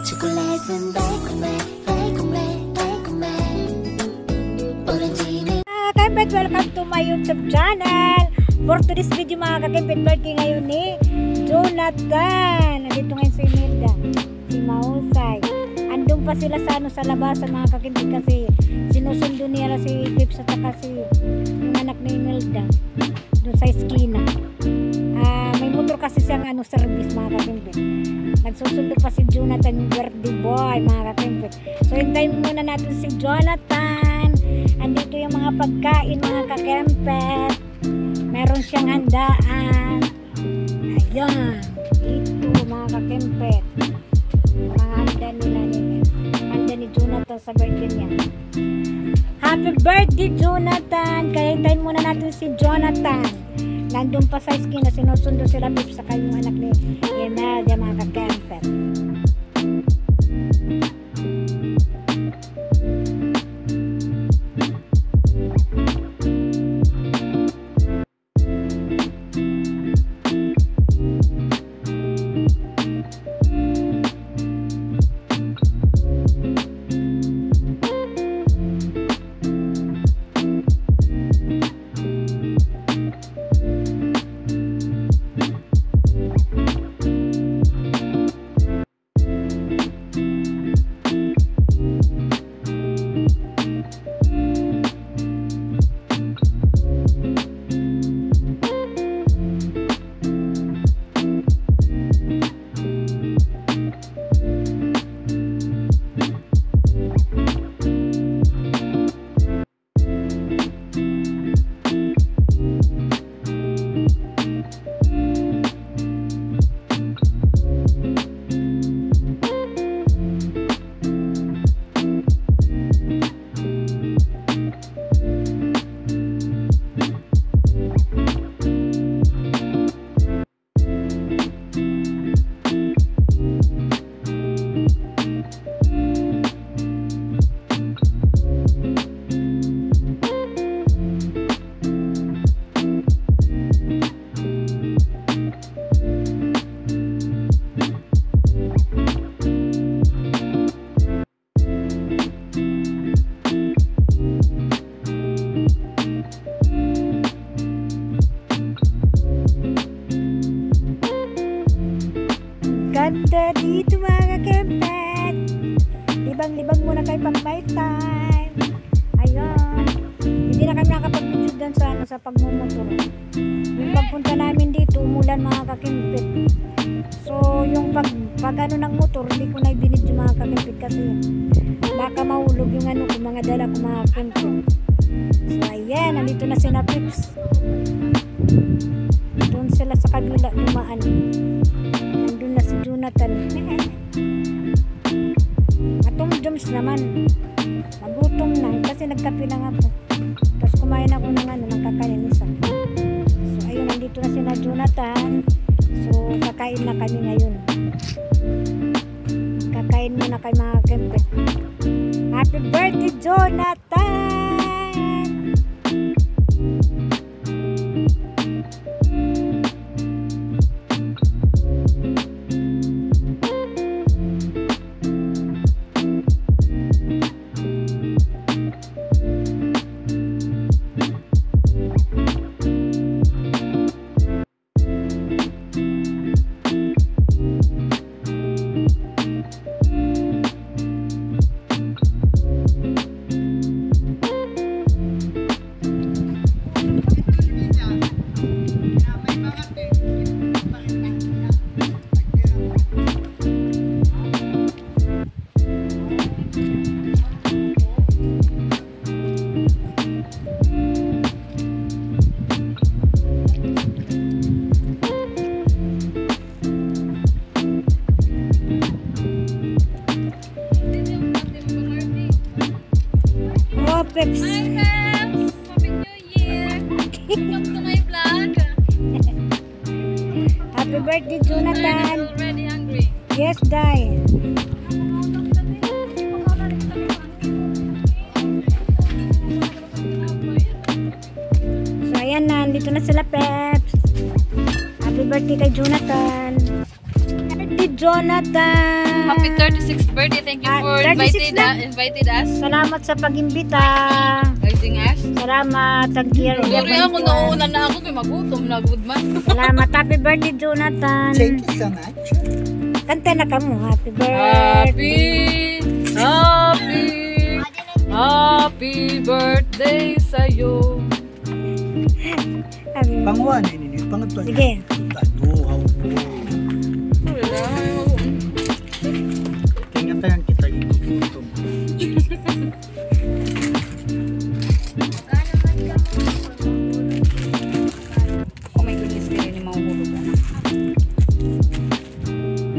초콜릿은 달콤해 오렌지는 Kakempet, welcome to my YouTube channel. For today's video mga kakempet, birthday ngayon ni Jonathan. Nandito ngayon si Imelda, si Mahusay. Andun pa sila sa labasan mga kakempet kasi sinusundo nila si Pips at saka si yung anak ni Imelda doon sa eskina. May motor kasi siyang service mga kakempet. Nagsusundo pa si Jonathan, yung birthday boy mga kakempet. So hintayin muna natin si Jonathan. Andito yung mga pagkain mga kakempet. Meron siyang handaan. Ayan. Ito mga kakempet. Mga handa nila handa ni Jonathan sa birthday niya. Happy birthday Jonathan. Kaya hintayin muna natin si Jonathan. Nandun pa sa esquina. Sinusundo sila Pips sa kanyang anak ni Imelda mga kakempet. Ganda dito mga kakempet. Libang-libang muna kayo pang my time. Ayun. Hindi na kami nakapag-video dyan sa pagmumotor. Yung pagpunta namin dito, umulan mga kakempet. So yung pag ng motor, hindi ko na ibinidyo mga kakempet kasi baka mahulog yung mga dala ko mga kakempet. So ayan, nandito na sila Pips. Doon sila sa kabila dumaan. Nandun na si Jonathan. Atong Joms naman magutom na kasi nagkape lang ako, tapos kumain ako ng kakanin isa. So ayun, nandito na sila Jonathan. So kakain na kami ngayon. Kakain muna kay mga kempet. Happy birthday Jonathan. Pips. Hi Peps! Happy New Year! Welcome to my vlog! Happy birthday Jonathan! Already hungry? Yes, Dai. So ayan na, andito na sila Peps. Happy birthday kay Jonathan. Happy birthday, Jonathan! Happy 36th birthday. Thank you for 36 na? invited us. Salamat sa pag-imbita. Inviting us. Salamat. Thank you. Sorry ako, nauuna na ako. Kaya magutom na good man. Salamat. Happy birthday, Jonathan. Thank you so much. Kanta na ka mo. Happy birthday. Happy birthday sa'yo. Panguan ini pangatlo. Sige. Taduhaw po. Wala. Tingnan kita dito. Oh my goodness, kaya ni mahuhulog ka na.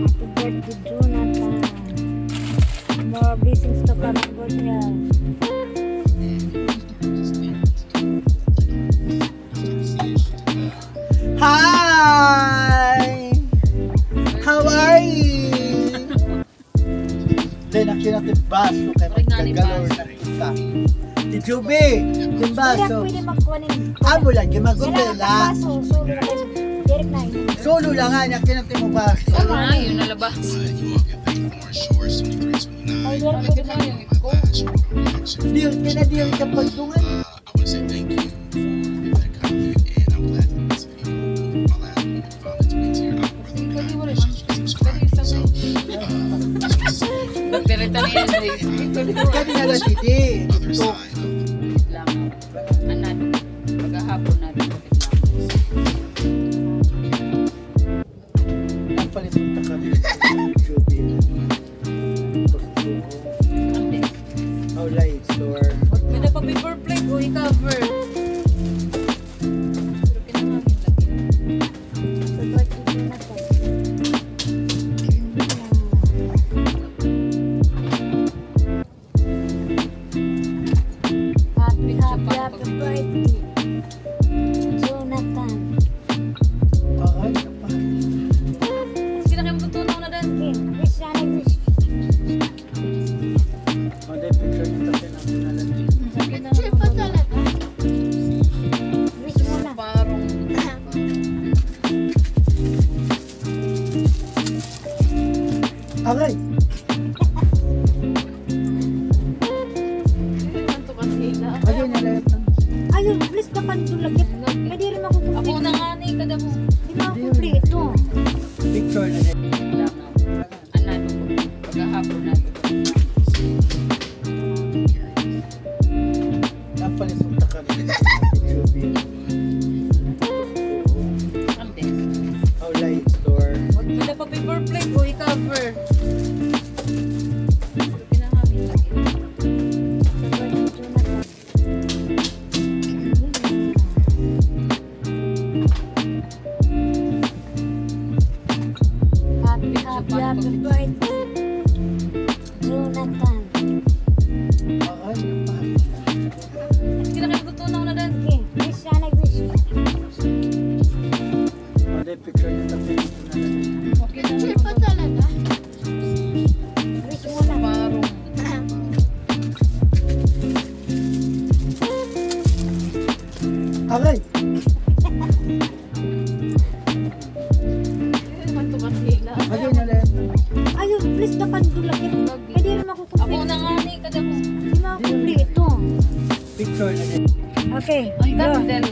Happy birthday, Jonathan. More blessings to come and good health. Hi! How are you? Then natin baso kay magkagalor na kita. Di Juby, yung Hindi baso. pwede magkuhanin. Amo lang, yung Kailangan magutela. baso. Sulo na kayo. Direct na yun. Solo lang nga, natin mo baso. Ah, yun nalabas. Ay, direct pwede na yun. Diyo, kinadiyo ka pagtungan. Magdireta na yan. Kani na lang didi. Ito. Lang. Anado. Pagkahapon na rin. Napalipunta kami. Juby. Outline store. May na pa paper plate o i-cover. Pero kinamamit lagi. Happy birthday, Jonathan. Happy birthday, Jonathan. Ay, napa. Sino kayo matutunaw na din? Okay, wish na wish. Oh, dahil picture nito natin na lang. Wish mo na. Parang Aray! Ayun na lang. Ayun, please na pandulagit. Pwede rin ako makukumplit. na nga ni kada mo. Hindi makukumpleto. Picture na lang. Lang. Anado ko. Pagkahapon na rin. Napalipunta kami. Juby. Ante. Outline store. May na pa paper plate o i-cover. Pero kinamamit lagi. Happy birthday, Jonathan. Ay, napa. Sino kayo matutunaw na din? Okay, wish na wish. Oh, dahil picture nito natin na lang. Okay na. Wish mo na. Parang Aray! Ayun na lang. Ayun, please na pandulagit. Pwede rin ako makukumpleto. na nga ni kada mo. Hindi makukumpleto. Picture na lang. Okay, Ang go. candle.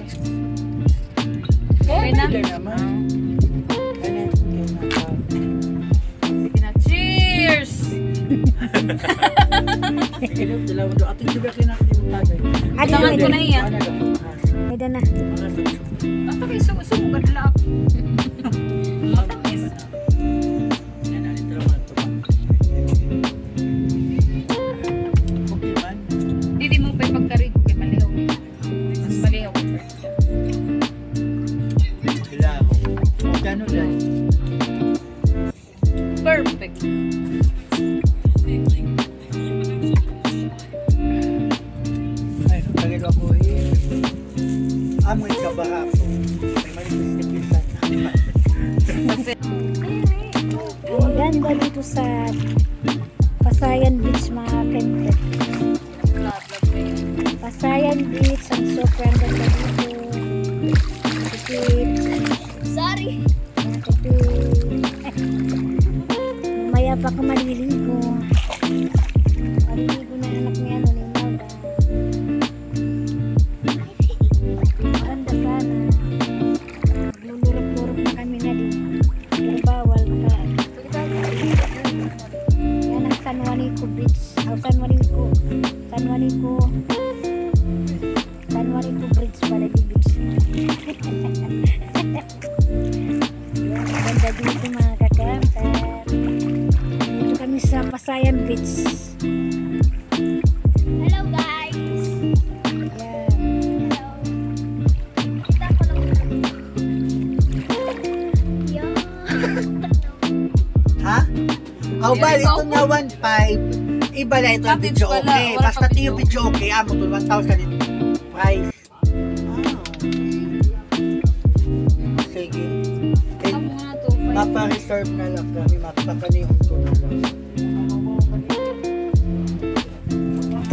Okay na? Pwede naman. Ayun, okay na. Sige na. Cheers! Sige na, dalawa doon. Ating sabi kayo natin yung tagay. Tangan ko na iya. Pwede na. Ako kayo sumusugat lang. Matamis. Okay man. Hindi mo pa pagkarig kay malihaw. Mas malihaw ko. Sila ako. O, gano'n lang. Perfect. Ay, tagay ako eh. Amoy ka ba ako? May malipis-lipisan. Ang ganda dito sa Pasayan Beach, mga kente. Pasayan Beach, ang sobrang ganda dito. Nakapit. Sorry. Nakapit. Mamaya pa ako maliligo. Maliligo na anak ni ano ni Melda. Maganda sana. Lulurok-lurok na kami na din. Pero bawal ka. Yan ang San Juanico Beach. San Juanico Bridge pala di beach. Yan, maganda dito mga kakamper. Dito kami sa Pasayan Beach. Hello guys! Yan. Hello! Kita ko lang. Yan! Ha? Aw ba, ito nga 1.5. Iba na ito ang Package video pala, okay. wala Basta package yung video okay, amo to 1,000 in price. Sige. Eh, Ako nga to. mapa-reserve na lang kami, mapakanihon ko na lang.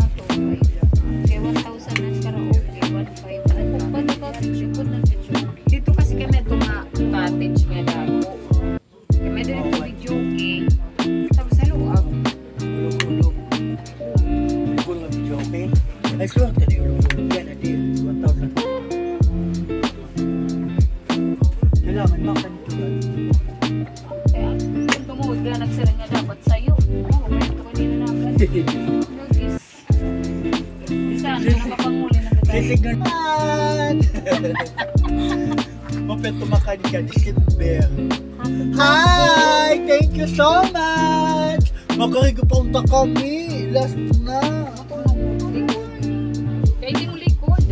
Okay, 1,000 na karaoke, 1,500. Kung paano ka, sipod na video. Dito kasi kami cottage nga dako. Kami dito video okay. Tapos sa luwag. Ulog-ulog. Ulog na video okay. Ay, swerte na yung ulog-ulog. Yan, adi, 1,000. Kailangan makanito lang. Kaya, kung tumuhod ka, nagsara nga dapat sa'yo. Oo, ganito ko nila naman. Notice. Isa, nakapanguli na kita. Titignan naman! Mapet tumakan ka, December. Hi! Thank you so much! Makarigo pa unta kami. Last na. Kaya hindi mo likod.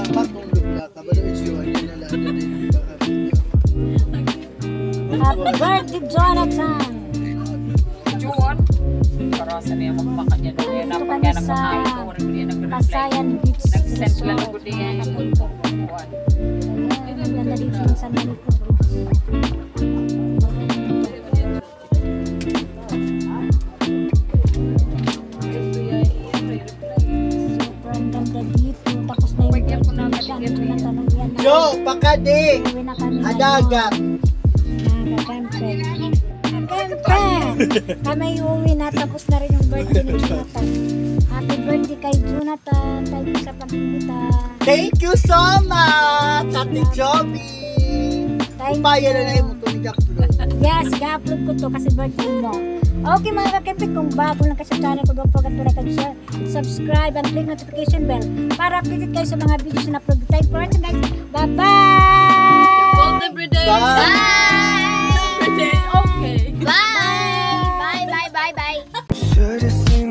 Matulog na ka. Bala ito yun. Yan na lang na yung bakapit niyo. Happy birthday, Jonathan! Juan. Para sa niya magpaka niya doon. Kaya Dito napag kami kaya sa nagmahal ko. Wala ko niya nag-reply. Pasayan Beach. Nag-send lang Resort. ako niya yung Ayan, Juan. ang ganda dito yung San Juanico Bridge. Sobrang ganda dito. Tapos na yung Bigyan ko na birthday agad niya. yung Jonathan, yan na. Yo! Pakadi! Uwi na kami Adagat! Nakakempe. Kami uwi na. Tapos na rin yung birthday ni Jonathan. Happy birthday kay Jonathan. Thank you sa pagkikita. Thank you so much! Ate Joby! Thank Upaya na you. na yung muto ni Jack Tuloy. Yes, ga-upload ko to kasi birthday mo. Okay mga kakempe, kung bago lang kayo sa channel ko, don't forget to like and share, subscribe, and click notification bell para updated kayo sa mga videos na upload. Thank you for watching guys. Bye-bye! Well, every day. Bye! Every day. Okay. Bye! Bye! Bye! Bye! Bye! Should've seen